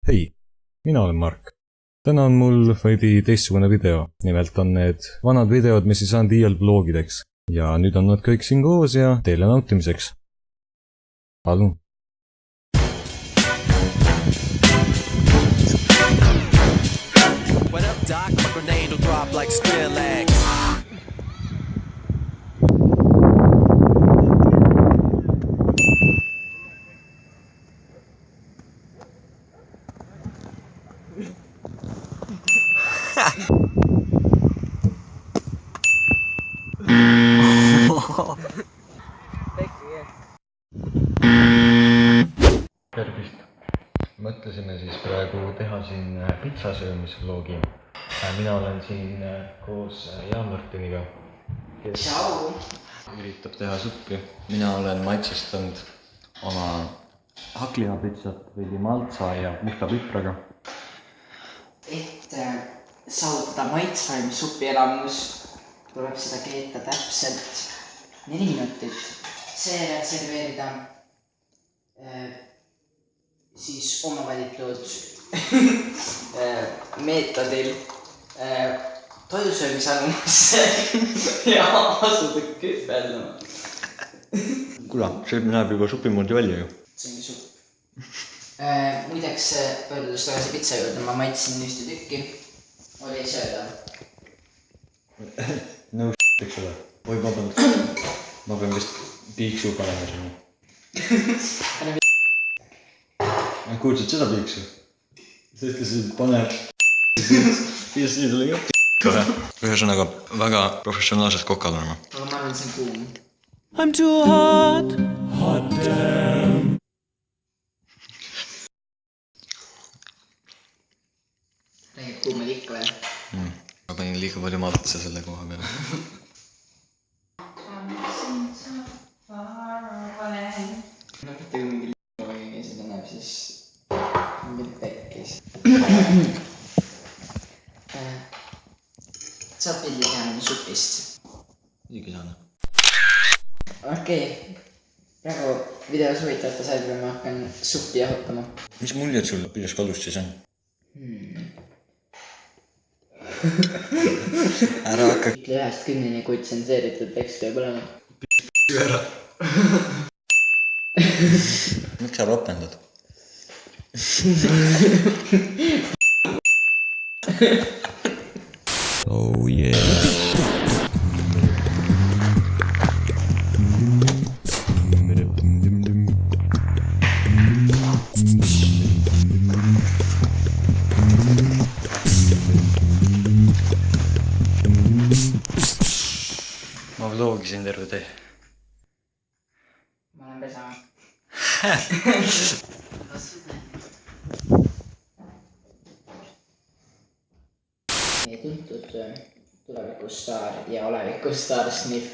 Hei, mina olen Mark. Täna on mul veidi teistsugune video. Nimelt on need vanad videod, mis ei saanud iial vlogideks. Ja nüüd on nad kõik siin koos ja teile nautimiseks. Palun! What up, Doc? My grenade will drop like Skrillex. Tervist! Mõtlesime siis praegu teha siin pitsasöömisvlogi. Mina olen siin koos Jaan Martiniga, kes üritab teha suppi. Mina olen maitsestanud oma haklihapitsat veidi maltsa ja musta pipraga. Et saavutada maitsvaim supi elamus, tuleb seda keeta täpselt 4 minutit. Seejärel serveerida siis oma valitud meetodil toidusöömisanumasse ja asuda kühveldama. Kuule, see näeb juba supi moodi välja ju. See ongi supp. Muideks pöördudes tagasi pitsa juurde, ma maitsin ühte tükki. Oli sööda. No eks ole. Oi, ma pean vist piiksu panema sinna. Kuulsid seda piiksu? Sa ütlesid, et pane ja siis tuli ka piiksu. Ühesõnaga, väga professionaalselt kokad olema. Aga ma arvan, see on kuum. I'm too hot. Hot damn. Räägib kuumad ikka veel. Ma panin liiga palju maltsa selle koha peale. No mitte kui mingi liiga seda näeb, siis mingi pekkis. Saab pildi teha mingi supist. Muidugi saan. Okei. Praegu videos huvitavate saadile ma hakkan suppi jahutama. Mis muljed sul pilles kalust siis on? Ära hakka Ütle 1-10, kui tsenseeritud tekst peab olema. ära. Miks sa ropendad? Oh yeah. Ma vlogisin terve tee. Ma olen pesama. Meie tuntud tulevikustaar ja olevikustaar Sniff.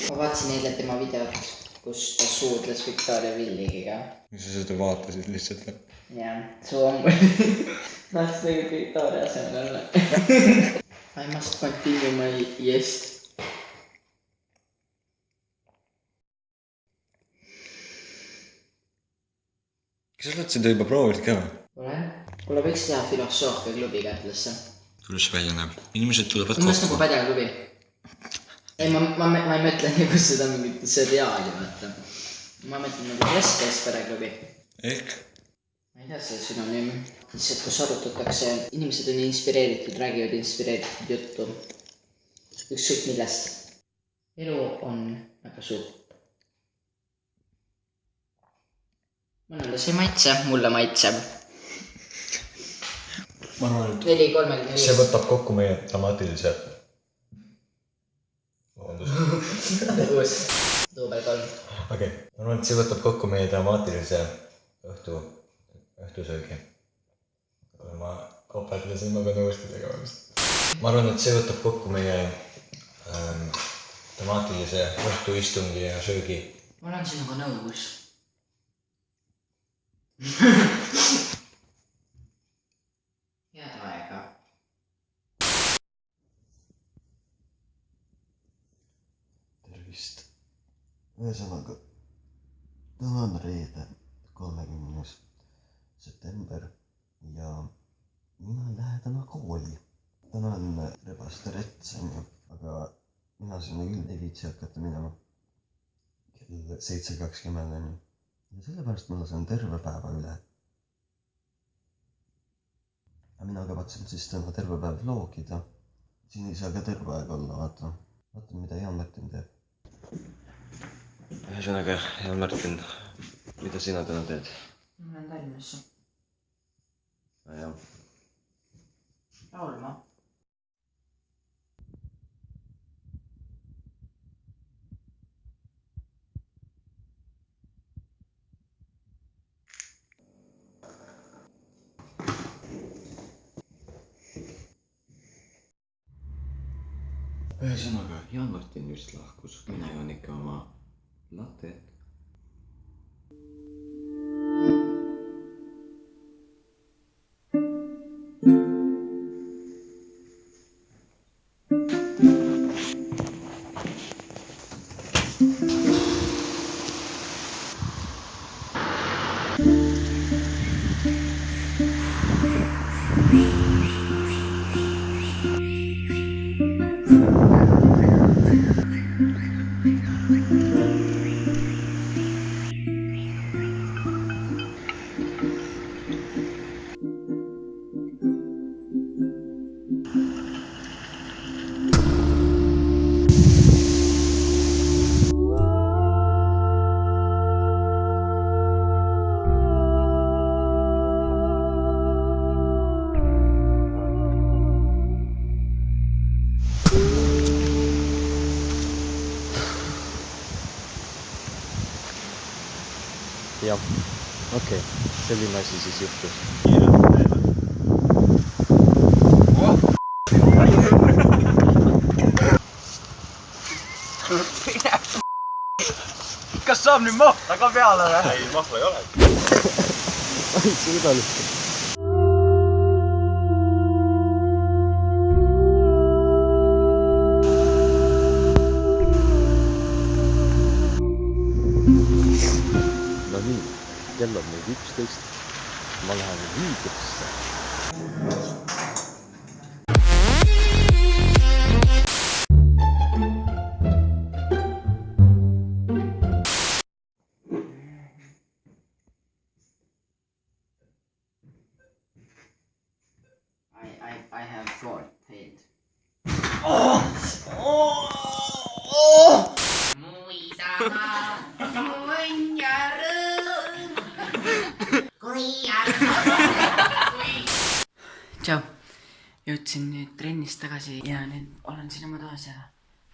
Ma vaatasin eile tema videot, kus ta suudles Victoria Villigiga. Mis sa seda vaatasid lihtsalt või? Jah, suu on mul. Tahaks tegelikult Victoria asemel olla. I must continue my jest. Kas sa oled seda juba proovinud ka või? Olen. Kuule, võiks teha filosoofia klubi Kärdlasse. Kuidas välja näeb? Inimesed tulevad Umbes nagu Pädev klubi. Ei, ma ei mõtle nagu seda mingit seriaali, vaata. Ma mõtlen nagu Vestles Pädev klubi. Ehk? Ma ei tea selle sünonüümi. Lihtsalt, kus arutatakse, inimesed on inspireeritud, räägivad inspireeritud juttu. Ükskõik millest. Elu on väga supp. Mõnele see maitse, mulle maitseb. Ma arvan, et 4-35. see võtab kokku meie dramaatilise... Duubel 3. Okei, ma arvan, et see võtab kokku meie dramaatilise õhtusöögi. Ma koperdlesin, ma pean uuesti tegema vist. Ma arvan, et see võtab kokku meie dramaatilise õhtuistungi ja söögi. Ma olen sinuga nõus. Head aega. Tervist. Ühesõnaga, täna on reede 30. september ja mina ei lähe täna kooli. Täna on rebaste rets, aga mina sinna küll ei viitsi hakata minema. Kell 7:20 ja sellepärast ma lasen terve päeva üle. Ja mina kavatsen siis täna terve päev vlogida. Siin ei saa ka terve aeg olla, vaata. Vaata, mida Jaan-Martin teeb. Ühesõnaga, Jaan-Martin, mida sina täna teed? Ma lähen Tallinnasse. Jah. Laulma. Ühesõnaga, Jaan-Martin just lahkus. Mina joon ikka oma latet. Jah, okei. Selline asi siis juhtus. Kas saab nüüd mahla ka peale või? Ei, mahla ei ole. Ma ei suuda lihtsalt. No nii, kell on nüüd 11. Ma lähen viidrisse. I have short paid. Tšau, jõudsin nüüd trennist tagasi ja nüüd olen siin oma toas ja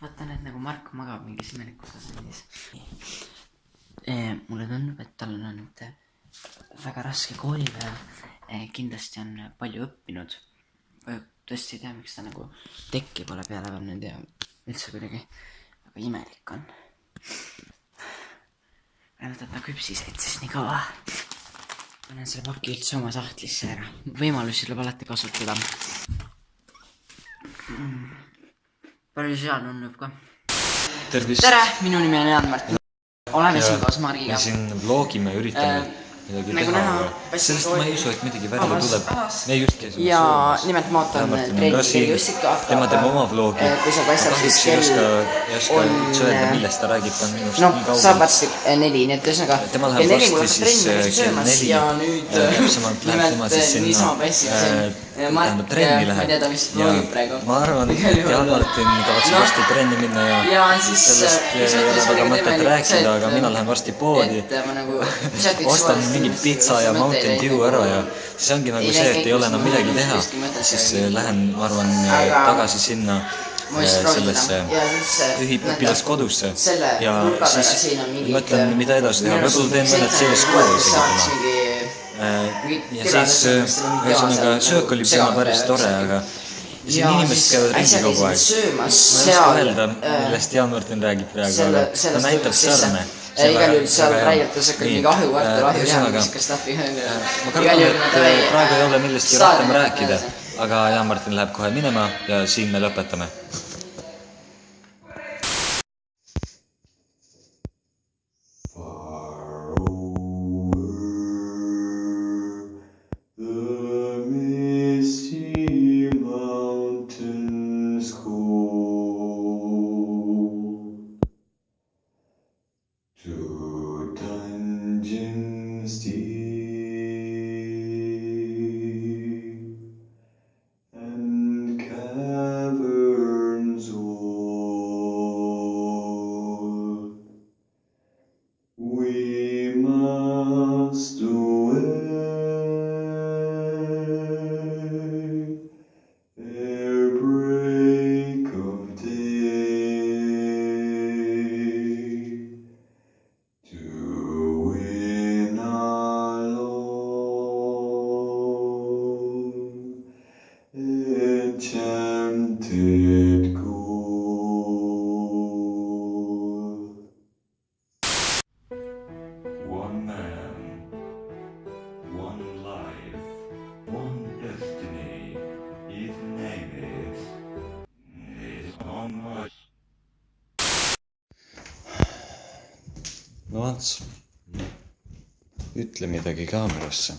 vaatan, et nagu Mark magab mingis imelikus asendis. Mulle tundub, et tal on nüüd väga raske koolipäev. Kindlasti on palju õppinud. Tõesti ei tea, miks ta nagu tekki pole peale pannud ja üldse kuidagi väga imelik on. Võtan ta küpsiseid siis nii kaua. Panen selle paki üldse oma sahtlisse ära. Võimalusi tuleb alati kasutada. Palju seal tundub ka. Tervist! Tere! Minu nimi on Jaan-Martin. Oleme siin koos Margiga. Me siin vlogime ja üritame midagi teha, aga sellest ma ei usu, et midagi välja tuleb. Me just käisime ja nimelt ma ootan treeningil Jussika. Tema teeb oma vlogi. Kui sa paistab, siis kell on... öelda, millest ta räägib, ta on minust no, nii kaugel. Saab varsti 4, nii et üsnaga kell 4 mul hakkab trenni käisin söömas ja nüüd nimelt niisama paistab Mark, ma ei tea, ta vist vlogib praegu. Ma arvan, et Jaan-Martin kavatseb varsti trenni minna ja sellest ei ole väga mõtet rääkida, aga mina lähen varsti poodi. Ostan mingi pizza ja Mountain Dew ära ja siis ongi nagu see, et ei ole enam midagi teha. Siis lähen, ma arvan, tagasi sinna sellesse õpilaskodusse ja siis mõtlen, mida edasi teha. Võib-olla teen mõned CSGO isegi. Ja siis ühesõnaga söök oli peale päris tore, aga siin inimesed käivad ringi kogu aeg. Ma ei oska öelda, millest Jaan-Martin räägib praegu, aga ta näitab sõrme. Igal juhul seal räägitas ikkagi mingi ahjuvõrtel ahjujäämisika staffi. Ma kardan, et praegu ei ole millestki rohkem rääkida, aga Jaan-Martin läheb kohe minema ja siin me lõpetame. Far over One man, one life, one destiny. His name is Thomas. no Ants, ütle midagi kaamerasse.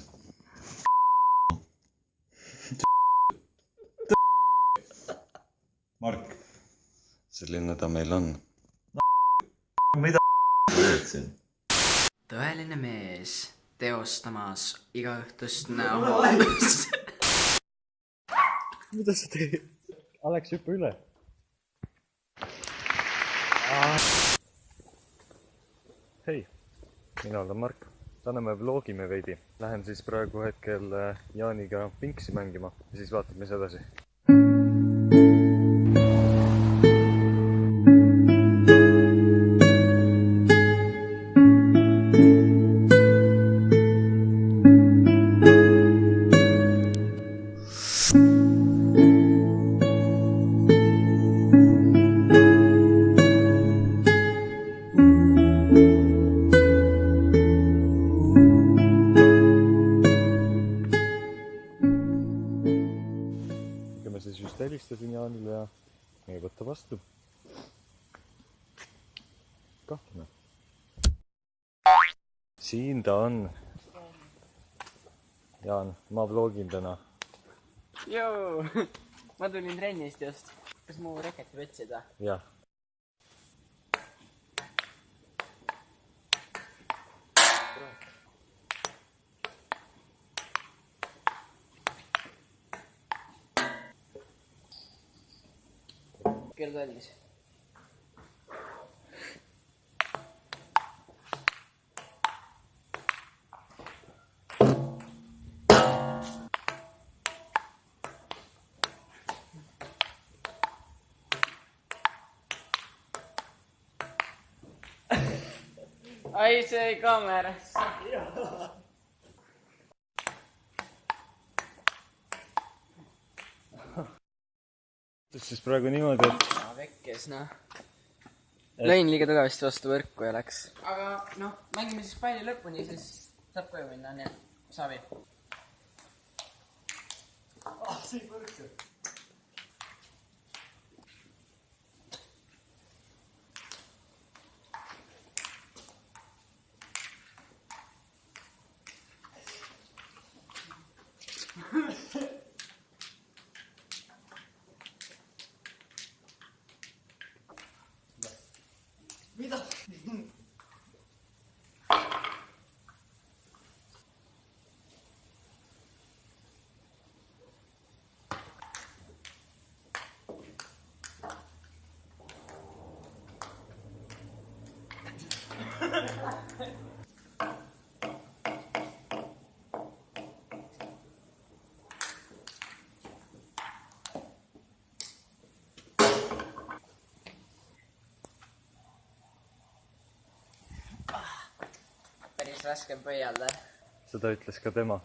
Mark. Selline ta meil on. Mida tõeline mees teostamas igaõhtust näohooldust. Mida sa teed? Alex, hüppa üle. Hei, mina olen Mark. Täna me vlogime veidi. Lähen siis praegu hetkel Jaaniga Pinksi mängima ja siis vaatame mis edasi. Ma siis just helistasin Jaanile ja ei võtta vastu. Kahtlane. Siin ta on. Jaan, ma vlogin täna. Joo, ma tulin trennist just. Kas mu reketi võtsid või? Jah. Kell valmis. Ai, see ei kaamerasse. Siis praegu niimoodi, et... Vekkes, noh. Lõin liiga tugevasti vastu võrku ja läks. Aga, noh, mängime siis palli lõpuni, siis saab koju minna, nii et saavi. See ei põrkse. Mida? Päris raske pöialda. Seda ütles ka tema.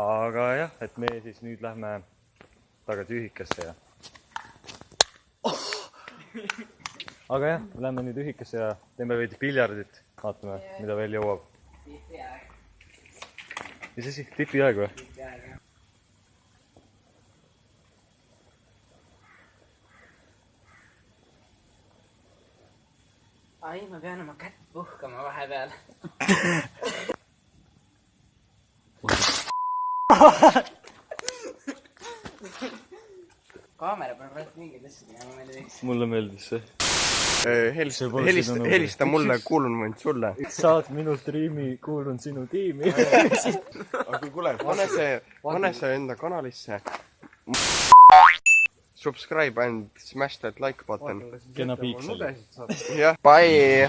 Aga jah, et me siis nüüd lähme tagasi ühikesse ja... Aga jah, lähme nüüd ühikesse ja teeme veidi piljardit. Vaatame, mida veel jõuab. Tipiaeg. Mis asi? Tipiaeg või? Tipiaeg, jah. Ai, ma pean oma kätt puhkama vahepeal. Kaamera pole praegu mingeid asju tegema, ma ei tea. Mulle meeldis see. Helista mulle, kuulun ma end sulle. Saad minu striimi, kuulun sinu tiimi. Aga kuule, pane see enda kanalisse. Subscribe and smash that like button. Kena piiksel. Jah, bye!